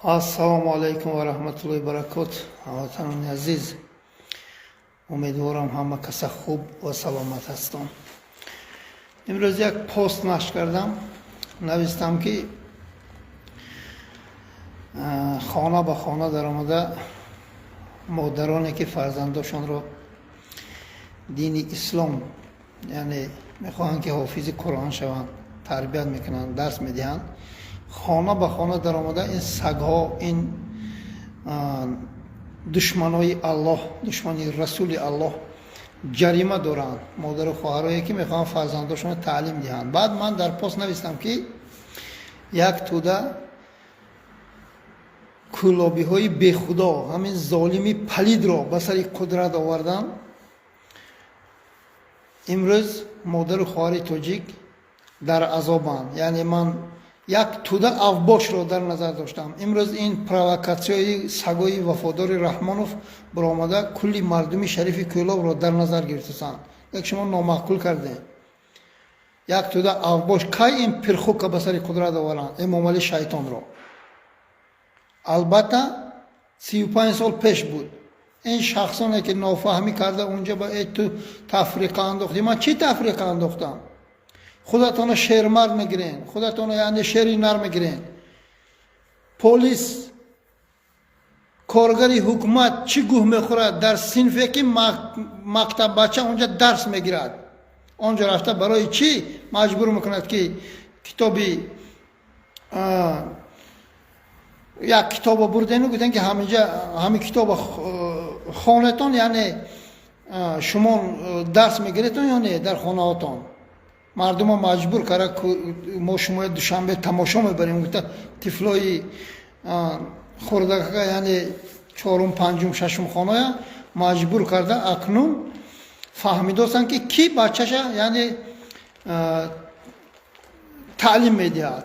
ассалому алайкум ва раҳматуллоҳи баракот. ҳамватанони азиз, умедворам ҳама каса хуб ва саломат ҳастон. имрӯз як пост нашр кардам, навистам ки хона ба хона даромада модароне ки фарзандошонро дини ислом, яъне мехоҳанд ки ҳофизи қуръон шаванд, тарбият мекунанд, дарс медиҳанд, хона ба хона даромада ин сагҳо, ин душманои Аллоҳ, душмани расули Аллоҳ ҷарима доранд, модару хоҳарое ки мехоҳанд фарзандошонро таълим диҳанд. баъд ман дар пост навистам ки як тӯда кӯлобиҳои бехудо, ҳамин золими палидро ба сари қудрат овардан. имрӯз модару хоҳари тоҷик дар азобанд. яъне ман як тӯда авбошро дар назар доштам. имрӯз ин провокатсияи сагои вафодори Раҳмонов баромада кулли мардуми шарифи Кӯлобро дар назар гирифтасанд. як шумо номаъқул кардем. як тӯда авбош кай ин пирхука ба сари қудрат оваранд, эмомали шайтонро. албатта 35 сол пеш буд. ин шахсоне ки нофаҳмӣ карда унҷа ба ту тафриқа андохтӣ. ман чӣ тафриқа андохтам? خودتان شیرمرد میگیرین، خودتان یعنی شیری نر میگیرین. پلیس کارگری حکومت چی گوه میخورد در صنفی که مکتب بچه اونجا درس میگیرد، اونجا رفته برای چی مجبور میکند که کتابی یک کتاب بردین و گفتن که همین کتاب خانهتان یعنی شما درس میگیرید یا نه در خانه هاتان. مردم ها مجبور کرده ما شما دوشنبه تماشا میبریم. گفته طفلای خورده یعنی چهارم پنجم ششم خانه مجبور کرده اکنون فهمیدوستن که کی بچه‌ش یعنی تعلیم میدهد،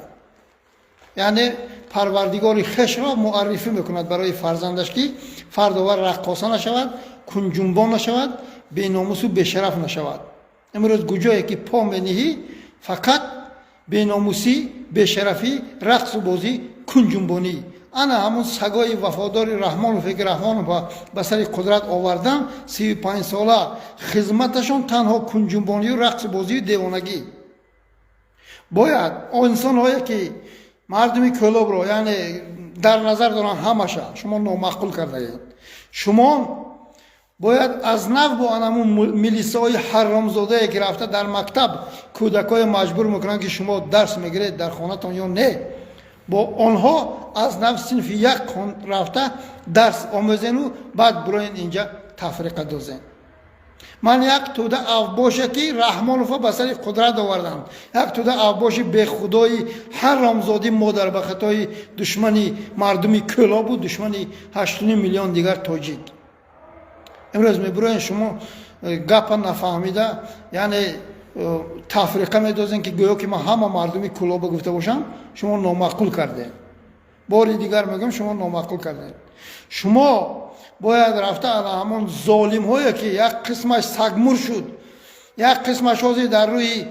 یعنی پروردگار خش را معرفی میکند برای فرزندش که فرداور رقاصه نشود، کنجنبان نشود، بیناموس و بشرف نشود. امروز گوجایی که پا منهی فقط بیناموسی، بشرفی، رقص و بازی، کنجنبانی. انا همون سگای وفاداری رحمان و فکر رحمان به سر قدرت آوردن. 35 ساله خدمتشون تنها کنجنبانی و رقص و بازی و دیوانگی. باید انسان هایی که مردمی کلوب رو یعنی در نظر دارن همشه شما نامعقول کرده اید. شما باید از نو با آنمون میلیسای حرامزاده که رفته در مکتب کودکای مجبور میکنن که شما درس میگیرید در خانه‌تان یا نه، با آنها از نو صنف یک رفته درس آموزین و بعد براین اینجا تفریقه دوزین. من یک توده اوباشه که رحمانوفا به سر قدرت آوردن، یک توده اوباش به خدای حرامزاده مادر به خطای دشمنی مردمی کلاب و دشمنی 8 میلیون دیگر تاجیک. امروز میبروین شما گپا نفهمیده یعنی تفریقه میدازین که گویا که من همه مردمی کلابه گفته باشم، شما نامعقول کردین. باری دیگر میگم شما نامعقول کردین. شما باید رفته همون ظالم هایی که یک قسمش سگمور شد، یک قسمش هازی در روی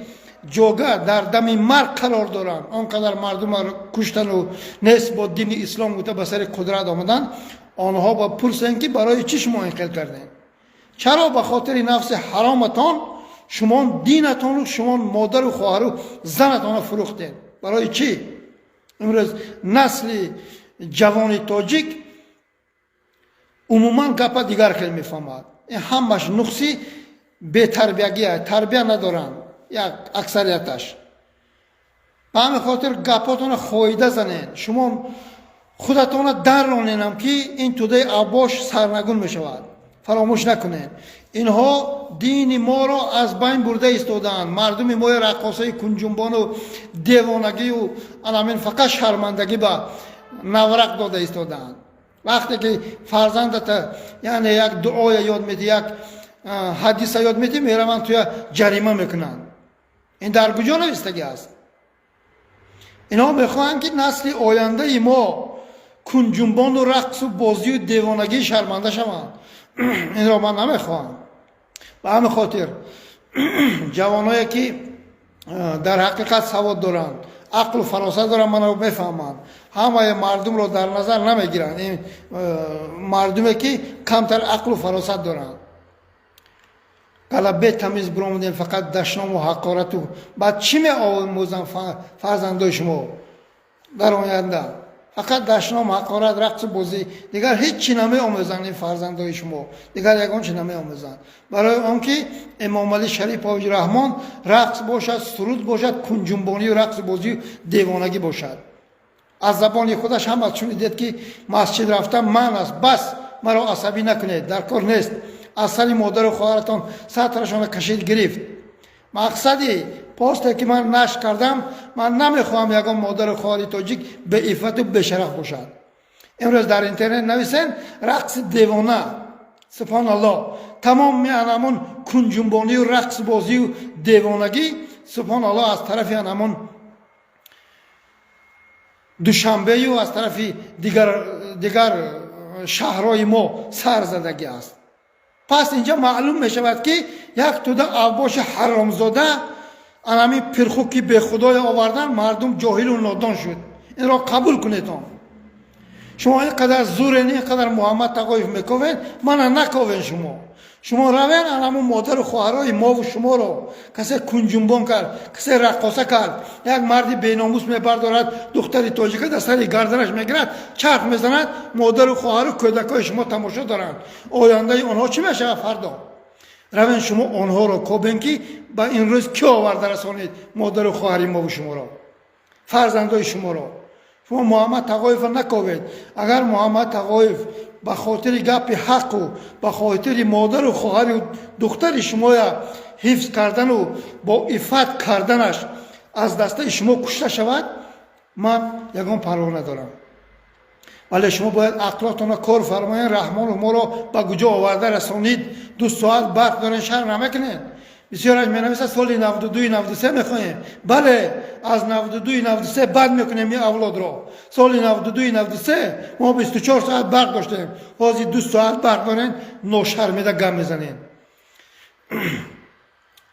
جوگه در دم مرگ قرار دارن، آنقدر مردم رو کشتن و نسبت با دین اسلام گفته به سر قدرت آمدن، آنها با پرسن که برای چی شما انقلاب کردین؟ چرا به خاطر نفس حرامتان شما دینتان و شما مادر و خواهر و زنتان رو فروختین؟ برای چی؟ امروز نسل جوان تاجیک عموما گپا دیگر خیلی میفهمد. این همش نقصی به تربیگیه، تربیه ندارن یک اکثریتش. به همین خاطر گپاتون خواهیده زنین. شما خودتان در رانینم که این توده عباش سرنگون می شود. فراموش نکنین. اینها دین ما را از بین برده ایستادند. مردم ما رقاصه کنجنبان و دیوانگی و علامین فقط شرمندگی به نورق داده ایستادند. وقتی که فرزندت یعنی یک دعای یاد میدی، یک حدیث یاد میدی، میروند توی جریمه میکنند. این در کجا نوشتگی است؟ اینها میخواهند که نسل آینده ما کنجنبان و رقص و بازی و دیوانگی شرمنده شوند. این را من نمیخواهم. به همین خاطر جوانایی که در حقیقت سواد دارند، عقل و فراست دارن، منو بفهمن. همه مردم رو در نظر نمیگیرن، این مردمی که کمتر عقل و فراست دارن. قلبه تمیز برآمدین فقط دشنام و حقارت و بعد چی می آموزن فرزندای شما در آینده؟ فقط دشنام، حقارت، رقص، بازی، دیگر هیچ چی نمی آموزن این فرزندای شما، دیگر یگان چی نمی آموزن. برای اون که امام علی شریف پاوی رحمان رقص باشد، سرود باشد، کنجنبانی و رقص بازی و دیوانگی باشد. از زبان خودش هم از چون دید که مسجد رفتم من است، بس مرا عصبی نکنید، در کار نیست. از سر مادر و خواهرتان سطرشان کشید گرفت. مقصدی پاستی که من نشر کردم، من نمیخوام یگان مادر و خواهر تاجیک به عفت و به شرف باشد. امروز در اینترنت نویسن رقص دیوانه، سبحان الله، تمام میانمون کنجنبانی و رقص بازی و دیوانگی سبحان الله از طرف انمون دوشنبه و از طرف دیگر شهرهای ما سر زدگی است. پس اینجا معلوم می شود که یک توده اوباش حرامزاده انمی پرخوکی به خدای آوردن، مردم جاهل و نادان شد. این را قبول کنید. شما اینقدر زورین، اینقدر محمد تقایف میکنید، من نکوین. شما روین انمون مادر و خواهرای ما و شما رو کسی کنجنبان کرد، کسی رقاصه کرد، یک مردی بیناموس میبردارد دختری تاجیکه در سر گردنش میگیرد، چرخ میزند، مادر و خواهر و کودکای شما تماشا دارند. آینده آنها چی میشه فردا؟ روین شما آنها رو کوبین که با این روز کی آورده رسانید مادر و خواهر ما و شما رو، فرزندای شما رو. شما محمد تقایف نکوید. اگر محمد تقایف به خاطر گپ حق و به خاطر مادر و خواهر و دختر شما حفظ کردن و با عفت کردنش از دست شما کشته شود، من یگان پروا ندارم. ولی شما باید عقلاتون کار فرمایین، رحمان و ما رو به کجا آورده رسانید. 2 ساعت برق دارین شهر نمیکنین. بسیارش می نویسد سال 92 93 میخواهیم. بله، از 92 93 بعد میکنیم این اولاد را. سال 92 93 ما 24 ساعت برق داشتیم، حاضر 2 ساعت برق دارین، ناشرمیده گم میزنین.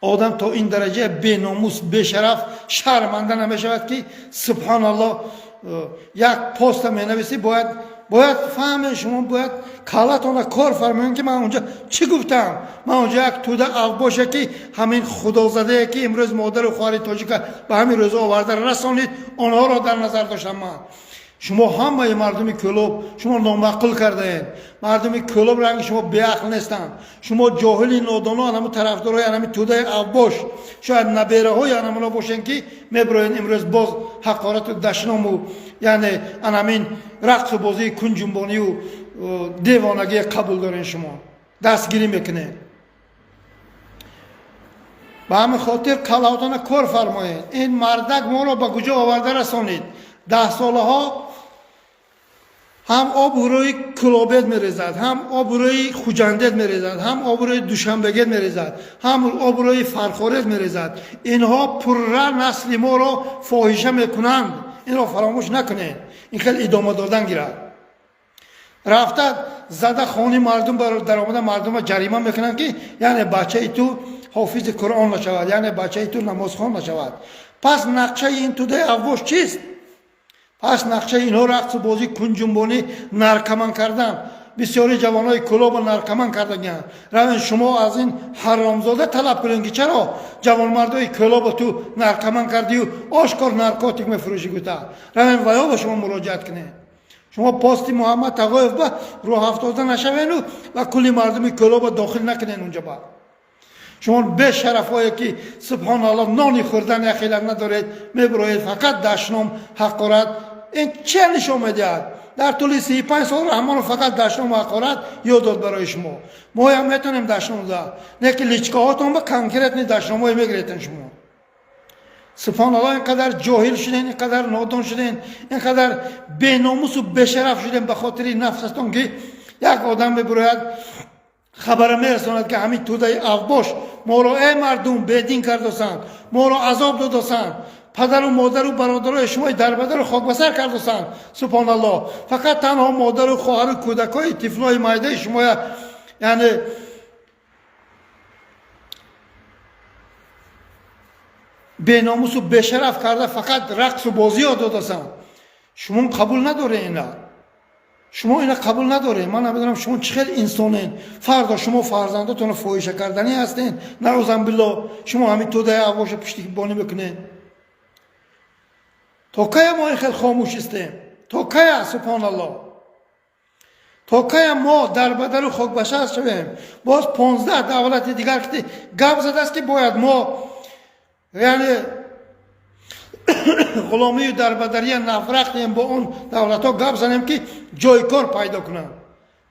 آدم تا این درجه بی ناموس، بی شرف، شرمنده نمیشود که سبحان الله یک پست می نویسی، باید فهمین. شما باید کالاتون کار فرمایین که من اونجا چی گفتم. من اونجا یک توده اوباشه که همین خدازده که امروز مادر و خواهر تاجیک به همین روزا آورده رسانید، آنها را در نظر داشتم من. شما همه مردمی کلوب شما نامعقل کردین. مردمی کلوب رنگ شما بی عقل نیستن. شما جاهلی نادانا همون طرفدارای همین توده اوباش، شاید نبیره های همونا باشین که میبروین امروز باز حقارت و دشنام و یعنی همین رقص و بازی کنجنبانی و دیوانگی قبول دارین. شما دستگیری میکنین. به همین خاطر کلاتان کار فرمایین. این مردک ما رو به کجا آورده رسانید. 10 ساله ها هم آب روی کلابت میریزد، هم آب روی خوجندت میریزد، هم آب روی دوشنبگت میریزد، هم آب روی فرخارت میریزد. اینها پرره نسل ما رو فاحشه میکنند. این را فراموش نکنید. این خیلی ادامه دادن گیرد. رفته زده خانی مردم در آمده مردم را جریمه میکنند که یعنی بچه تو حافظ قرآن نشود، یعنی بچه تو نمازخوان نشود. پس نقشه این توده اوباش چیست؟ پس نقشه اینها رقص بازی کنجنبانی نرکمان کردن. بسیاری جوانای کلوب نرکمان کردن. روین شما از این حرامزاده طلب کنین که چرا جوانمردای کلوب تو نرکمان کردی و آشکار نارکوتیک میفروشی گوتا. روین ویا به شما مراجعت کنین. شما پاستی محمد تقایف با رو هفتاده نشوین و کلی مردمی کلوب داخل نکنین اونجا با. شما به شرفایی که سبحان الله نانی خوردن اخیلا ندارید، میبروید فقط دشنام، حقارت. این چه نشون میدهد؟ در طول 35 سال رحمان فقط دشنام و حقارت یاد داد برای شما. ما هم میتونیم دشنام داد، نه که لیچکه هاتون با کنکریت نی دشنام های میگریتن شما. سبحان الله اینقدر جاهل شدین، اینقدر نادان شدین، اینقدر بی ناموس و بی شرف شدین به خاطر نفستون که یک آدم ببروید خبر میرساند که همین توده اوباش ما رو ای مردم بدین کردوسند، ما رو عذاب دادوسند، پدر و مادر و برادرای شما در بدر خاک بسر کردوسند. سبحان الله. فقط تنها مادر و خواهر و کودکای طفلای مایده شما یعنی بیناموس و بشرف کرده فقط رقص و بازی یاد دادن. شما قبول نداره اینا. شما اینا قبول نداره. من نمیدونم شما چقدر انسانین. فردا شما فرزندتون فاحشه کردنی هستین. نعوذ بالله شما همین توده اواش پشتیبانی میکنین. تا کی ما خیلی خاموش هستیم؟ تا کی سبحان الله؟ تا کی ما در بدر و خاک بشر شویم؟ باز 15 دولت دیگر که گپ زده است که باید ما یعنی غلامی در بدری نفرت کنیم با اون دولت ها گپ زنیم که جای کار پیدا کنن.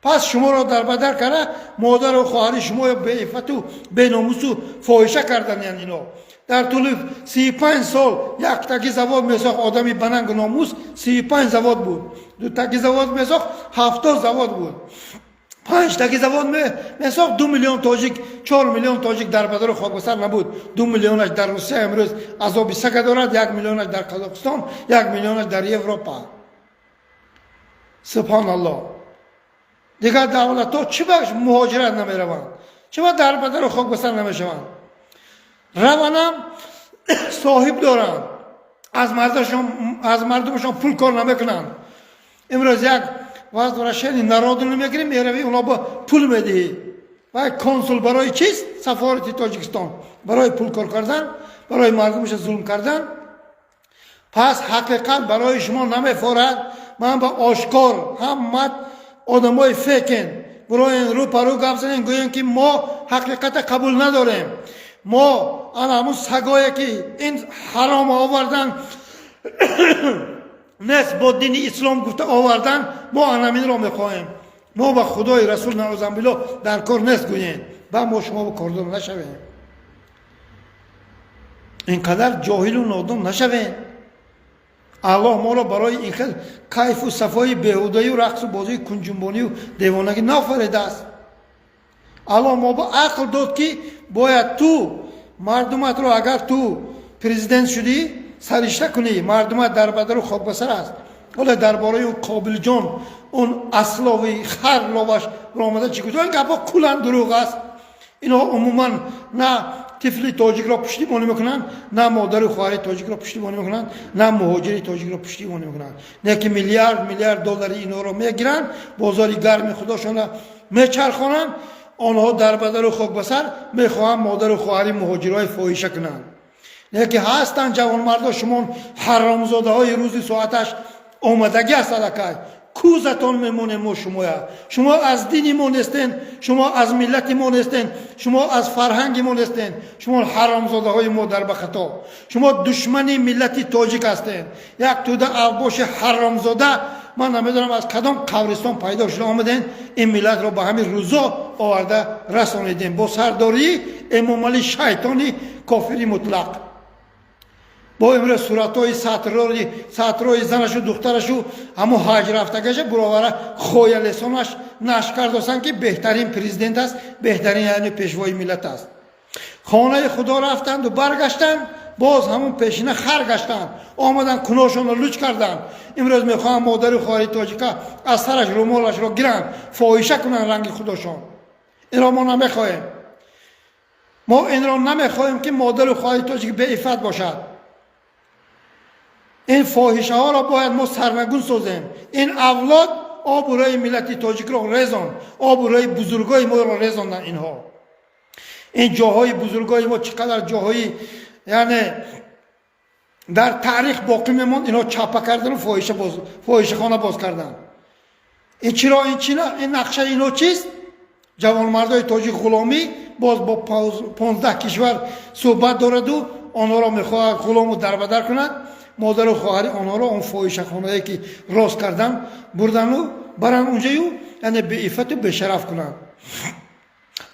پس شما را در بدر کرده مادر و خواهر شما به عفت و به ناموس و فاحشه کردن. یعنی اینا در طول 35 سال یک تکی زواد میساخت آدمی بننگ ناموس 35 زواد بود. دو تکی زواد میساخت 70 زواد بود. 5 تکی زواد میساخت 2 میلیون تاجیک 4 میلیون تاجیک در بدر خاک بسر نبود. 2 میلیونش در روسیه امروز عذاب سگ دارد. 1 میلیونش در قزاقستان، 1 میلیونش در اروپا. سبحان الله. دیگر دولت ها چی باش مهاجرت نمیروند؟ چرا در بدر خاک بسر نمیشوند؟ روانم صاحب دارن، از مردمشون پول کار نمیکنن. امروز یک وقت رشدی نراد نمیگیری میروی اونا با پول میدهی و کنسول برای چیست؟ سفارت تاجیکستان برای پول کار کردن، برای مردمش ظلم کردن. پس حقیقت برای شما نمیفارد. من با آشکار همت آدمای فکن برای این رو پرو گپ زنین گوین که ما حقیقت قبول نداریم. ما همون سگایی که این حرام آوردن نسبت با دین اسلام گفته آوردن، ما همین را میخواهیم. ما با خدای رسول نعوذ بالله در کار نیست گوییم و ما شما با کاردار نشویم. اینقدر جاهل و نادان نشویم. الله ما را برای این خیلی کیف و صفای بیهوده‌ای و رقص و بازی کنجنبانی و دیوانگی نافریده است. الله ما با عقل داد که باید تو مردمت رو اگر تو پرزیدنت شدی سرشته کنی. مردمت در بدر و خاک بسر است. حالا درباره اون قابل جان اون اصلاوی خر لاوش برآمده چی گفت؟ این گپا کلا دروغ است. اینا عموما نه طفل تاجیک را پشتیبانی میکنن، نه مادر و خواهر تاجیک را پشتیبانی میکنن، نه مهاجر تاجیک را پشتیبانی میکنن. نه که میلیارد دلار اینا رو میگیرن، بازاری گرم خودشون میچرخونن. آنها در بدر و خاک بسر میخواهند مادر و خواهر مهاجرای فاحشه کنند. نه که هستند جوان مردا شما حرامزاده های روزی ساعتش آمدگی است صدقه. کوزتان میمونه ما شما از دین ما نیستین، شما از ملت ما نیستین، شما از فرهنگ ما نیستین. شما حرامزاده های ما در بخطا. شما دشمنی ملت تاجیک هستین. یک توده اوباش حرامزاده من نمیدونم از کدام قبرستان پیدا شده آمدین این ملت رو به همین روزا آورده رسانیدین با سرداری امام علی شیطانی کافری مطلق. با امروز صورتای سطرای زنش و دخترش و همون حج رفتگش براوره خوی لسانش نشکر داشتن که بهترین پرزیدنت است، بهترین یعنی پیشوای ملت است. خانه خدا رفتند و برگشتند، باز همون پیشینه خر گشتند، آمدن کناشون رو لوچ کردند. امروز میخوان مادر و خواهر تاجیکا از سرش رومالش رو گیرن فاحشه کنن رنگ خودشون. این را ما نمیخواهیم. ما این را نمیخواهیم که مادر و خواهر تاجیک به عفت باشد. این فاحشه ها را باید ما سرنگون سازیم. این اولاد آبروی ملت تاجیک را ریزان، آبروی بزرگای ما را ریزاندن. اینها این جاهای بزرگای ما چقدر جاهای یعنی در تاریخ باقی میموند، اینا چاپا کردن و فاحشه خانه باز کردن. این چرا این نقشه اینا چیست؟ جوان مردای تاجیک غلامی باز با 15 کشور صحبت دارد و آنها را میخواهد غلام و دربدر کند. مادر و خواهر آنها را اون فاحشه خانه‌ای که راست کردن بردن و برن اونجا یعنی به عفت و به شرف کنند.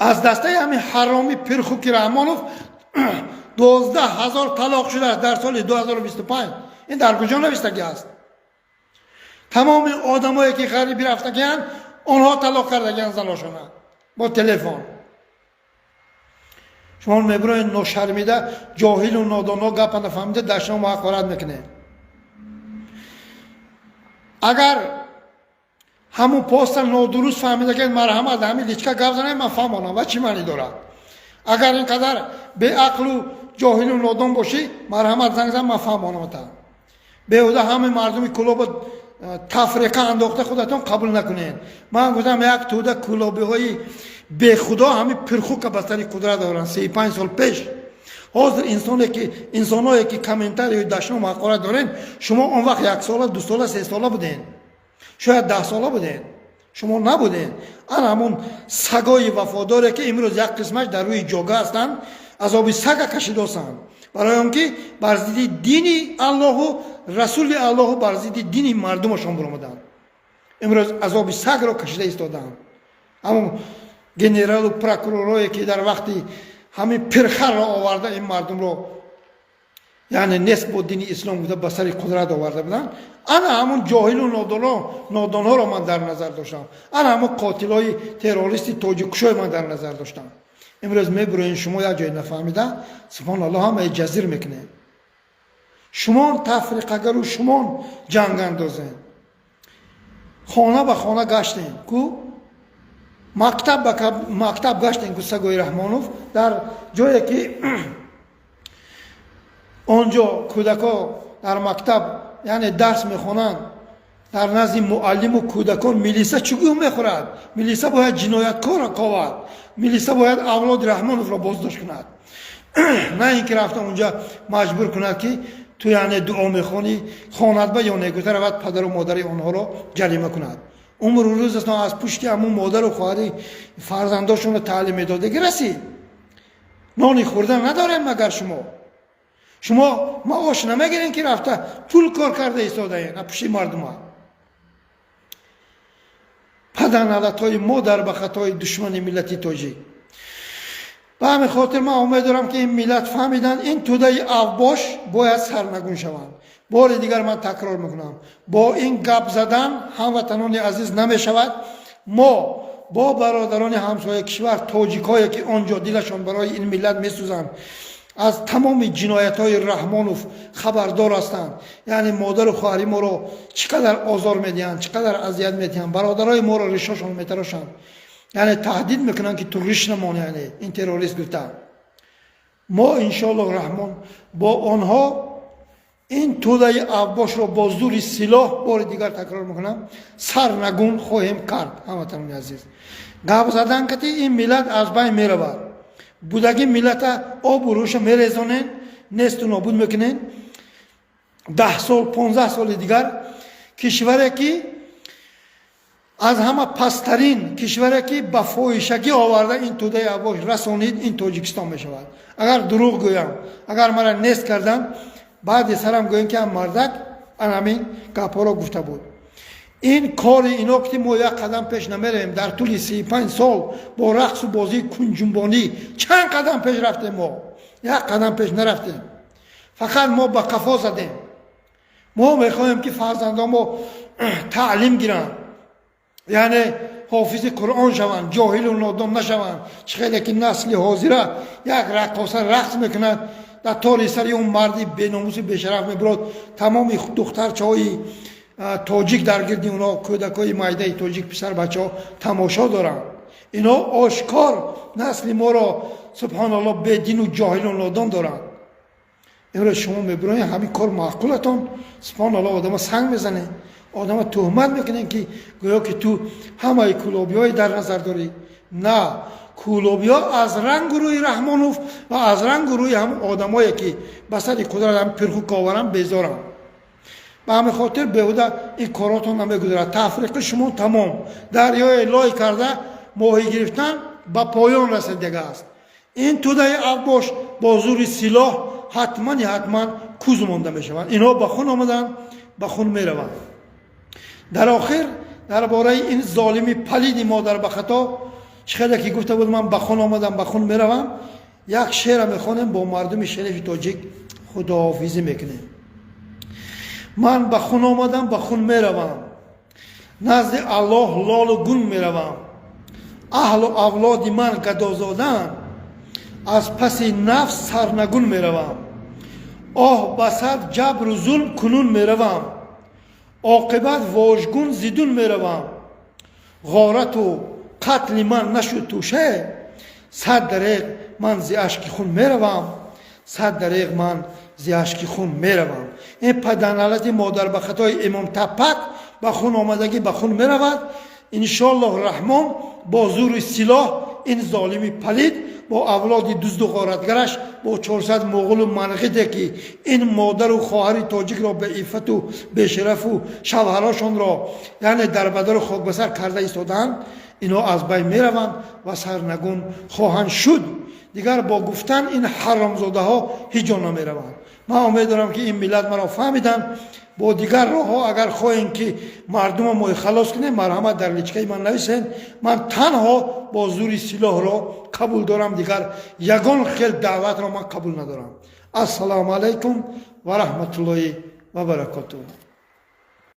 از دسته همین حرامی پرخوک رحمانوف 12,000 طلاق شده است در سال 2025. این در کجا نوشتگی است؟ تمام آدمایی که غریبی رفتگیان آنها طلاق کردگیان زناشون با تلفن. شما میبرین ناشرمیده جاهل و نادانا گپ نفهمیده در شما حقارت میکنه. اگر همون پست نادرست فهمیده که مرحمت همین لیچکا گپ زنه من فهمانم و چی معنی دارد؟ اگر اینقدر به عقل و جاهل و نادان باشی مرحمت زنگ زن من فهمانم تا بهوده همه مردمی کلوب تفریقه انداخته خودتون قبول نکنین. من گفتم یک توده کلوبی های به خدا همه پرخوک بستری قدرت دارن 35 سال پیش. حاضر انسانایی که کامنتاری و دشنام حقارت دارن شما اون وقت 1 ساله 2 ساله 3 ساله بودین شاید 10 ساله بودین شما نبودین. آن همون سگای وفاداری که امروز یک قسمش در روی جاگه هستن عذاب سگ کشیده هستند برای اینکه بر ضد دین الله و رسول الله و بر ضد دین مردمشان برآمدند. امروز عذاب سگ را کشیده ایستادند. همون گنرال و پروکورورایی که در وقتی همین پرخر را آورده این مردم رو یعنی نسبت با دین اسلام بوده به سر قدرت آورده بودن. انا همون جاهل و نادان ها را من در نظر داشتم. انا همون قاتل های تروریستی تاجیکشای من در نظر داشتم. امروز میبروین شما یک جای نفهمیده سبحان الله همه جزیر میکنه. شما تفریقگر و شما جنگ اندازین. خانه به خانه گشتین کو مکتب گشتین که سگوی رحمانوف در جایی که آنجا کودکان در مکتب یعنی درس میخوانند در نزد معلم و کودکان ملیسا چگونه میخورد؟ ملیسا باید جنایتکار قوت ملیسا باید اولاد رحمانوف را بازداشت کند نه اینکه رفته اونجا مجبور کند که تو یعنی دعا میخوانی خواند به یا نگوته رود پدر و مادر آنها را جریمه کند. عمر و روز اصلا از پشت همون مادر و خواهر فرزنداشون رو تعلیم داده رسید. نانی خوردن ندارن مگر شما معاش نمیگیرین که رفته پول کار کرده ایستاده این پشت مردم ها. پدر نلتهای مادر به خطای دشمن ملتی تاجیک. به همین خاطر من امید دارم که این ملت فهمیدن این توده اوباش باید سرنگون شوند. بار دیگر من تکرار میکنم با این گپ زدن هموطنان عزیز نمی شود. ما با برادران همسایه کشور تاجیکایی که آنجا دلشان برای این ملت میسوزند از تمام جنایت های رحمانوف خبردار هستند. یعنی مادر و خواهری ما رو چقدر آزار میدهند چقدر اذیت میدهند برادرای ما رو ریشاشون میتراشند یعنی تهدید میکنن که تو ریش نمانی. یعنی این تروریست گفتن ما انشاءالله رحمان با آنها این توده اوباش رو با زور سلاح بار دیگر تکرار میکنم سرنگون خواهیم کرد. هموطنان عزیز گپ زدن که این ملت از بین میرود بودگی ملت آب و روش میریزانین نیست و نابود میکنین. 10 سال 15 سال دیگر کشوری که از همه پسترین کشوری که به فاحشگی آورده این توده اوباش رسانید این تاجیکستان میشود. اگر دروغ گویم اگر مرا نیست کردن بعد سرم گویم که هم مردک همین گپا را گفته بود. این کار اینا که ما یک قدم پیش نمیریم در طول 35 سال با رقص و بازی کنجنبانی چند قدم پیش رفتیم ما یک قدم پیش نرفتیم. فقط ما به قفا زدیم. ما میخوایم که فرزندان ما تعلیم گیرن یعنی حافظ قرآن شوند جاهل و نادان نشوند. چقدر که نسل حاضره یک رقاصه رقص میکند در تاری سری اون مردی بیناموس بشرف میبرد تمام دخترچه های تاجیک در گردی اونا کودکای مایده تاجیک پسر بچه ها تماشا دارن. اینا آشکار نسل ما را سبحان الله به دین و جاهل و نادان دارن. امروز شما میبرین همین کار معقولتون سبحان الله آدم سنگ میزنه آدم تهمت میکنن که گویا که تو همه کلوبی های در نظر داری. نه کلوبی ها از رنگ روی رحمانوف و از رنگ روی هم آدم هایی که بسر قدرت هم پرخوک آورن بیزارن. به همین خاطر بهوده این کاراتون نمیگذارد. تفریق شما تمام دریای لای کرده ماهی گرفتن به پایان رسیدگی است. این توده اوباش با زور سلاح حتما کوز مانده میشوند. اینا به خون آمدن به خون میروند. در آخر درباره این ظالمی پلید مادر به خطا چقدر که گفته بود من به خون آمدم به خون میروم یک شعر میخوانم با مردم شریف تاجیک خداحافظی میکنیم. من به خون آمدم به خون میروم نزد الله لال و گون میروم. اهل و اولاد من گدازادن از پس نفس سرنگون میروم. آه بسر جبر و ظلم کنون میروم عاقبت واژگون زیدون میروم. غارت و قتل من نشد توشه 100 دریغ من زی اشک خون میروم. صد دریغ من زیاشکی خون میروم. این پدنالت مادر به خطای امام تپک به خون آمدگی به خون میرود. انشالله الرحمن با زور سلاح این ظالمی پلید با اولاد دزد و غارتگرش با 400 مغول و منقیده که این مادر و خواهر تاجیک را به عفت و به شرف و شوهراشان را یعنی در بدر خاک بسر کرده ایستادند، اینا از بین میروند و سرنگون خواهند شد. دیگر با گفتن این حرامزاده ها هیچ جا نمیروند. من امید دارم که این ملت مرا فهمیدن. با دیگر راه ها اگر خواهیم که مردم ما خلاص کنیم مرحمت در لیچکه من نویسین. من تنها با زور سلاح را قبول دارم، دیگر یگان خیل دعوت را من قبول ندارم. السلام علیکم و رحمت الله و برکاته.